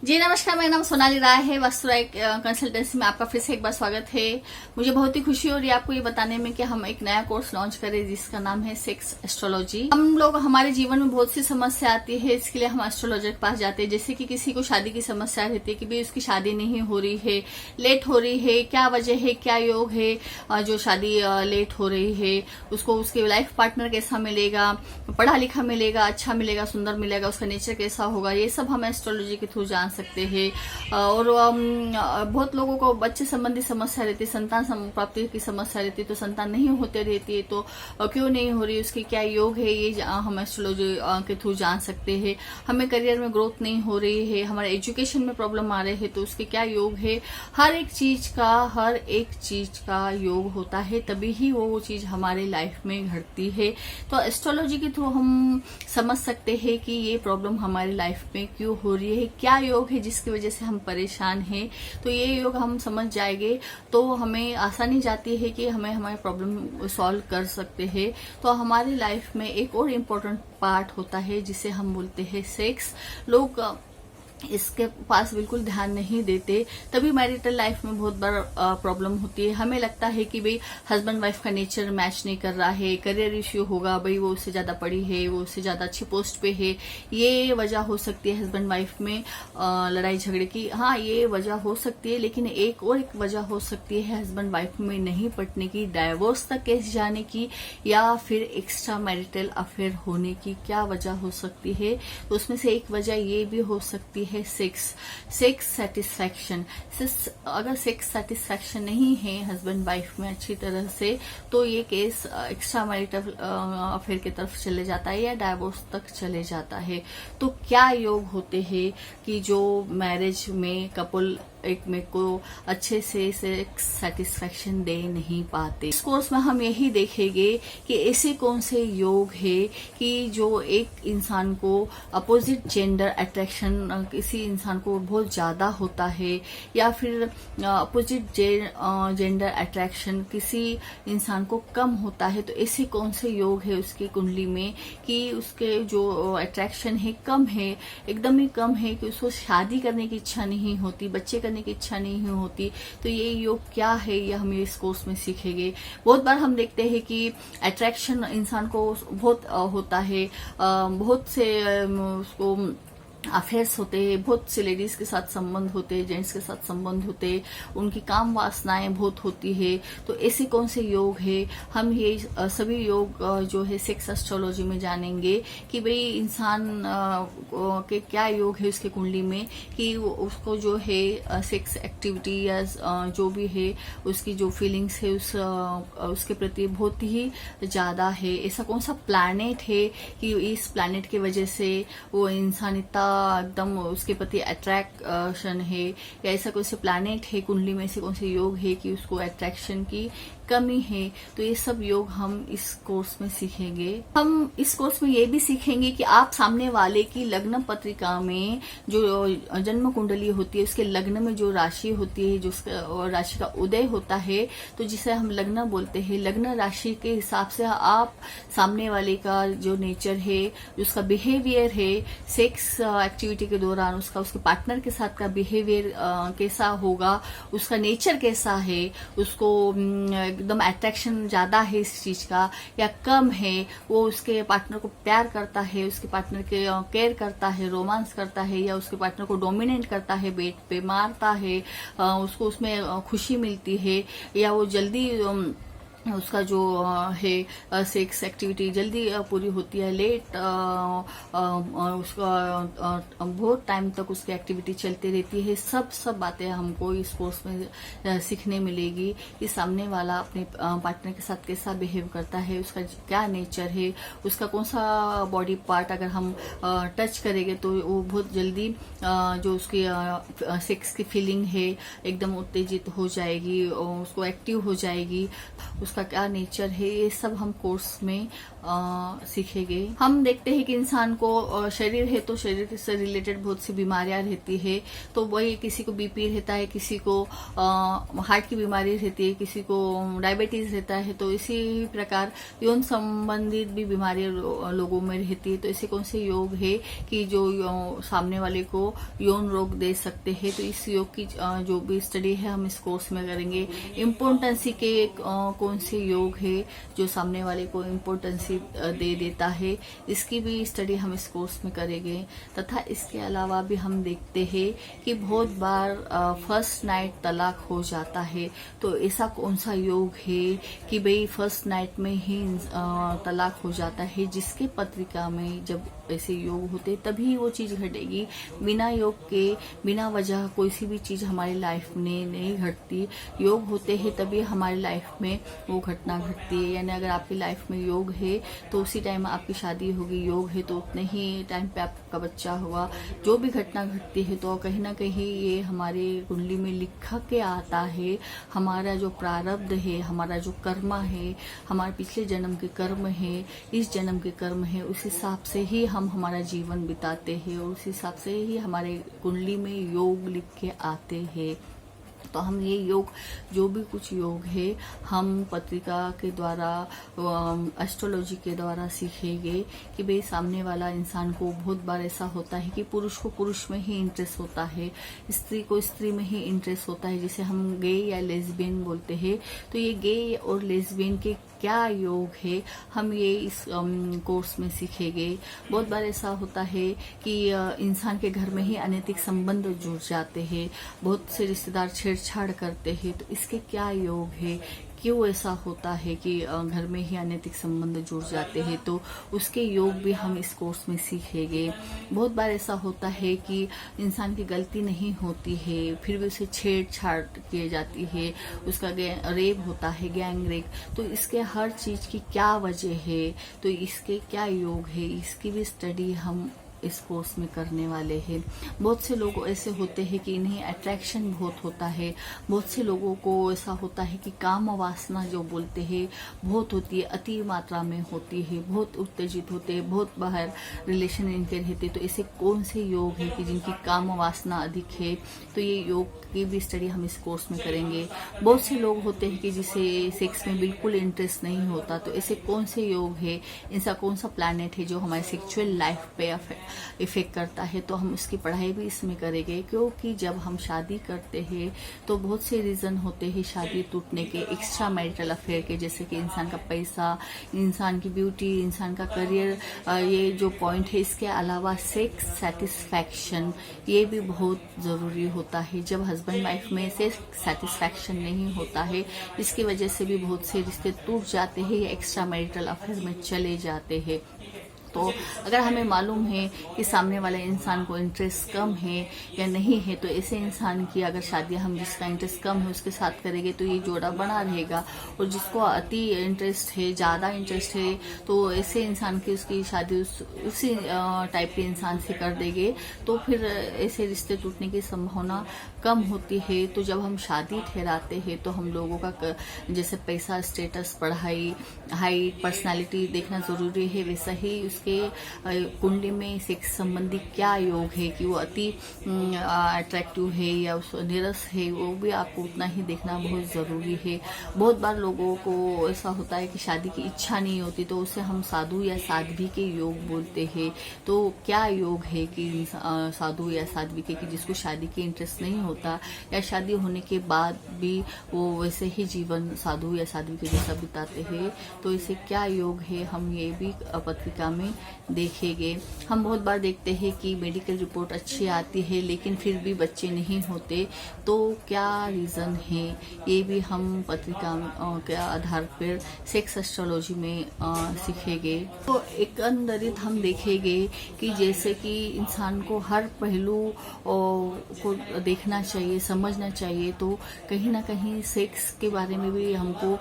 जी नमस्कार, मेरा नाम सोनाली राय है। वास्तुराय कंसल्टेंसी में आपका फिर से एक बार स्वागत है। मुझे बहुत ही खुशी हो रही है आपको ये बताने में कि हम एक नया कोर्स लॉन्च करें जिसका नाम है सेक्स एस्ट्रोलॉजी। हम लोग हमारे जीवन में बहुत सी समस्या आती है, इसके लिए हम एस्ट्रोलॉजर के पास जाते हैं। जैसे कि किसी को शादी की समस्या रहती है कि भाई उसकी शादी नहीं हो रही है, लेट हो रही है, क्या वजह है, क्या योग है जो शादी लेट हो रही है, उसको उसके लाइफ पार्टनर कैसा मिलेगा, पढ़ा लिखा मिलेगा, अच्छा मिलेगा, सुंदर मिलेगा, उसका नेचर कैसा होगा, ये सब हम एस्ट्रोलॉजी के थ्रू जान सकते हैं। और बहुत लोगों को बच्चे संबंधी समस्या रहती है, संतान प्राप्ति की समस्या रहती है, तो संतान नहीं होते रहती है, तो क्यों नहीं हो रही, उसके क्या योग है, ये हम एस्ट्रोलॉजी के थ्रू जान सकते हैं। हमें करियर में ग्रोथ नहीं हो रही है, हमारे एजुकेशन में प्रॉब्लम आ रहे हैं, तो उसके क्या योग है। हर एक चीज का योग होता है, तभी ही वो चीज हमारे लाइफ में घटती है। तो एस्ट्रोलॉजी के थ्रू हम समझ सकते हैं कि ये प्रॉब्लम हमारी लाइफ में क्यों हो रही है, क्या योग है जिसकी वजह से हम परेशान हैं। तो ये योग हम समझ जाएंगे तो हमें आसानी जाती है कि हमें हमारे प्रॉब्लम सॉल्व कर सकते हैं। तो हमारी लाइफ में एक और इम्पोर्टेंट पार्ट होता है जिसे हम बोलते हैं सेक्स। लोग इसके पास बिल्कुल ध्यान नहीं देते, तभी मैरिटल लाइफ में बहुत बड़ा प्रॉब्लम होती है। हमें लगता है कि भाई हस्बैंड वाइफ का नेचर मैच नहीं कर रहा है, करियर इश्यू होगा, भाई वो उससे ज्यादा पढ़ी है, वो उससे ज्यादा अच्छी पोस्ट पे है, ये वजह हो सकती है हस्बैंड वाइफ में लड़ाई झगड़े की। हाँ, ये वजह हो सकती है, लेकिन एक वजह हो सकती है हस्बैंड वाइफ में नहीं पटने की, डाइवोर्स तक केस जाने की, या फिर एक्स्ट्रा मैरिटल अफेयर होने की। क्या वजह हो सकती है? तो उसमें से एक वजह ये भी हो सकती है सेक्स सेटिस्फैक्शन। अगर सेक्स सेटिस्फैक्शन नहीं है हस्बैंड वाइफ में अच्छी तरह से, तो ये केस एक्स्ट्रा मैरिटल अफेयर की तरफ चले जाता है या डाइवोर्स तक चले जाता है। तो क्या योग होते हैं कि जो मैरिज में कपल एक में को अच्छे से सेक्स सेटिस्फैक्शन दे नहीं पाते। इस कोर्स में हम यही देखेंगे कि ऐसे कौन से योग है कि जो एक इंसान को अपोजिट जेंडर अट्रैक्शन किसी इंसान को बहुत ज्यादा होता है, या फिर अपोजिट जेंडर अट्रैक्शन किसी इंसान को कम होता है। तो ऐसे कौन से योग है उसकी कुंडली में कि उसके जो अट्रैक्शन है कम है, एकदम ही कम है, कि उसको शादी करने की इच्छा नहीं होती, बच्चे करने की इच्छा नहीं होती। तो ये योग क्या है, ये हम इस कोर्स में सीखेंगे। बहुत बार हम देखते हैं कि अट्रैक्शन इंसान को बहुत होता है, बहुत से उसको अफेयर्स होते हैं, बहुत से लेडीज के साथ संबंध होते हैं, जेंट्स के साथ संबंध होते हैं, उनकी काम वासनाएं बहुत होती है। तो ऐसे कौन से योग है, हम ये सभी योग जो है सेक्स एस्ट्रोलॉजी में जानेंगे कि भाई इंसान के क्या योग है उसके कुंडली में, कि उसको जो है सेक्स एक्टिविटी या जो भी है उसकी जो फीलिंग्स है उसके प्रति बहुत ही ज्यादा है। ऐसा कौन सा प्लैनेट है कि इस प्लैनेट की वजह से वो इंसान इतना एकदम उसके प्रति अट्रैक्शन है, या ऐसा कौन से प्लैनेट है कुंडली में, ऐसे कौन से योग है कि उसको अट्रैक्शन की कमी है। तो ये सब योग हम इस कोर्स में सीखेंगे। हम इस कोर्स में ये भी सीखेंगे कि आप सामने वाले की लग्न पत्रिका में जो जन्म कुंडली होती है, उसके लग्न में जो राशि होती है, जो राशि का उदय होता है, तो जिसे हम लग्न बोलते हैं, लग्न राशि के हिसाब से आप सामने वाले का जो नेचर है, उसका बिहेवियर है, सेक्स एक्टिविटी के दौरान उसके पार्टनर के साथ का बिहेवियर कैसा होगा, उसका नेचर कैसा है, उसको एकदम अट्रैक्शन ज्यादा है इस चीज का या कम है, वो उसके पार्टनर को प्यार करता है, उसके पार्टनर के केयर करता है, रोमांस करता है, या उसके पार्टनर को डोमिनेट करता है, बेड पे मारता है, उसको उसमें खुशी मिलती है, या वो जल्दी उसका जो है सेक्स एक्टिविटी जल्दी पूरी होती है, लेट उसका बहुत टाइम तक उसकी एक्टिविटी चलती रहती है। सब बातें हमको इस कोर्स में सीखने मिलेगी कि सामने वाला अपने पार्टनर के साथ कैसा बिहेव करता है, उसका क्या नेचर है, उसका कौन सा बॉडी पार्ट अगर हम टच करेंगे तो वो बहुत जल्दी जो उसकी सेक्स की फीलिंग है एकदम उत्तेजित हो जाएगी, उसको एक्टिव हो जाएगी, उसका क्या नेचर है, ये सब हम कोर्स में सीखेंगे। हम देखते हैं कि इंसान को शरीर है तो शरीर से रिलेटेड बहुत सी बीमारियां रहती है, तो वही किसी को बीपी रहता है, किसी को हार्ट की बीमारी रहती है, किसी को डायबिटीज रहता है, तो इसी प्रकार यौन संबंधित भी बीमारियां लोगों में रहती है। तो ऐसे कौन से योग है कि जो सामने वाले को यौन रोग दे सकते हैं, तो इस योग की जो भी स्टडी है हम इस कोर्स में करेंगे। इम्पोर्टेंसी के कौन से योग है जो सामने वाले को इम्पोर्टेंसी दे देता है, इसकी भी स्टडी हम इस कोर्स में करेंगे। तथा इसके अलावा भी हम देखते हैं कि बहुत बार फर्स्ट नाइट तलाक हो जाता है, तो ऐसा कौन सा योग है कि भाई फर्स्ट नाइट में ही तलाक हो जाता है, जिसके पत्रिका में जब ऐसे योग होते तभी वो चीज घटेगी। बिना योग के बिना वजह कोई सी भी चीज हमारी लाइफ में नहीं घटती। योग होते हैं तभी हमारी लाइफ में वो घटना घटती है। यानी अगर आपकी लाइफ में योग है तो उसी टाइम आपकी शादी होगी, योग है तो उतने ही टाइम पे आपका बच्चा हुआ। जो भी घटना घटती है तो कहीं ना कहीं ये हमारे कुंडली में लिखा के आता है। हमारा जो प्रारब्ध है, हमारा जो कर्म है, हमारे पिछले जन्म के कर्म है, इस जन्म के कर्म है, उस हिसाब से ही हम हमारा जीवन बिताते हैं और उस हिसाब से ही हमारे कुंडली में योग लिख के आते हैं। तो हम ये योग, जो भी कुछ योग है, हम पत्रिका के द्वारा, एस्ट्रोलॉजी के द्वारा सीखेंगे कि भाई सामने वाला इंसान को बहुत बार ऐसा होता है कि पुरुष को पुरुष में ही इंटरेस्ट होता है, स्त्री को स्त्री में ही इंटरेस्ट होता है, जिसे हम गे या लेस्बियन बोलते हैं। तो ये गे और लेस्बियन के क्या योग है हम ये इस कोर्स में सीखेंगे। बहुत बार ऐसा होता है कि इंसान के घर में ही अनैतिक संबंध जुड़ जाते हैं, बहुत से रिश्तेदार छेड़छाड़ करते हैं, तो इसके क्या योग है, क्यों ऐसा होता है कि घर में ही अनैतिक संबंध जुड़ जाते हैं, तो उसके योग भी हम इस कोर्स में सीखेंगे। बहुत बार ऐसा होता है कि इंसान की गलती नहीं होती है, फिर भी उसे छेड़छाड़ की जाती है, उसका रेप होता है, गैंग रेप, तो इसके हर चीज की क्या वजह है, तो इसके क्या योग है, इसकी भी स्टडी हम इस कोर्स में करने वाले हैं। बहुत से लोग ऐसे होते हैं कि इन्हें अट्रैक्शन बहुत होता है, बहुत से लोगों को ऐसा होता है कि काम वासना जो बोलते हैं बहुत होती है, अति मात्रा में होती है, बहुत उत्तेजित होते हैं, बहुत बाहर रिलेशन इनके रहते। तो ऐसे कौन से योग है कि जिनकी काम वासना अधिक है, तो ये योग की भी स्टडी हम इस कोर्स में करेंगे। बहुत से लोग होते हैं कि जिसे सेक्स में बिल्कुल इंटरेस्ट नहीं होता, तो ऐसे कौन से योग है, ऐसा कौन सा प्लैनेट है जो हमारे सेक्सुअल लाइफ पे इफेक्ट करता है, तो हम उसकी पढ़ाई भी इसमें करेंगे। क्योंकि जब हम शादी करते हैं तो बहुत से रीजन होते हैं शादी टूटने के, एक्स्ट्रा मैरिटल अफेयर के, जैसे कि इंसान का पैसा, इंसान की ब्यूटी, इंसान का करियर, ये जो पॉइंट है। इसके अलावा सेक्स सेटिस्फैक्शन, ये भी बहुत जरूरी होता है। जब हस्बैंड वाइफ में सेक्स सेटिस्फैक्शन नहीं होता है, इसकी वजह से भी बहुत से रिश्ते टूट जाते हैं या एक्स्ट्रा मैरिटल अफेयर में चले जाते हैं। तो अगर हमें मालूम है कि सामने वाले इंसान को इंटरेस्ट कम है या नहीं है, तो ऐसे इंसान की अगर शादियां हम जिसका इंटरेस्ट कम है उसके साथ करेंगे तो ये जोड़ा बना रहेगा। और जिसको अति इंटरेस्ट है, ज्यादा इंटरेस्ट है, तो ऐसे इंसान की उसकी शादी उसी टाइप के इंसान से कर देंगे, तो फिर ऐसे रिश्ते टूटने की संभावना कम होती है। तो जब हम शादी ठहराते हैं तो हम लोगों का जैसे पैसा, स्टेटस, पढ़ाई, हाइट, पर्सनालिटी देखना जरूरी है, वैसा ही उसके कुंडली में सेक्स संबंधी क्या योग है कि वो अति अट्रैक्टिव है या उस निरस है, वो भी आपको उतना ही देखना बहुत जरूरी है। बहुत बार लोगों को ऐसा होता है कि शादी की इच्छा नहीं होती, तो उसे हम साधु या साध्वी के योग बोलते हैं। तो क्या योग है कि साधु या साध्वी के, कि जिसको शादी की इंटरेस्ट नहीं होता या शादी होने के बाद भी वो वैसे ही जीवन साधु या साध्वी के जैसा बिताते हैं, तो इसे क्या योग है हम ये भी पत्रिका में देखेंगे। हम बहुत बार देखते हैं कि मेडिकल रिपोर्ट अच्छी आती है लेकिन फिर भी बच्चे नहीं होते, तो क्या रीजन है, ये भी हम पत्रिका के आधार पर सेक्स एस्ट्रोलॉजी में सीखेंगे। तो एकंदरित हम देखेंगे कि जैसे कि इंसान को हर पहलू को देखना चाहिए, समझना चाहिए, तो कहीं ना कहीं सेक्स के बारे में भी हमको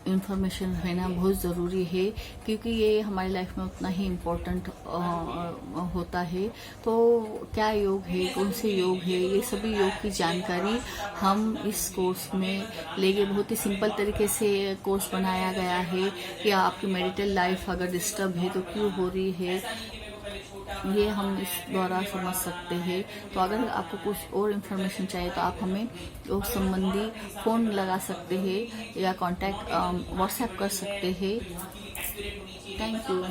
इंफॉर्मेशन रहना बहुत जरूरी है, क्योंकि ये हमारी लाइफ लाइफ में उतना ही इम्पोर्टेंट होता है। तो क्या योग है, कौन से योग है, ये सभी योग की जानकारी हम इस कोर्स में लेंगे। बहुत ही सिंपल तरीके से कोर्स बनाया गया है कि आपकी मैरिटल लाइफ अगर डिस्टर्ब है तो क्यों हो रही है, ये हम इस द्वारा समझ सकते हैं। तो अगर आपको कुछ और इन्फॉर्मेशन चाहिए तो आप हमें योग संबंधी फोन लगा सकते हैं या कांटेक्ट व्हाट्सएप कर सकते हैं। Thank you.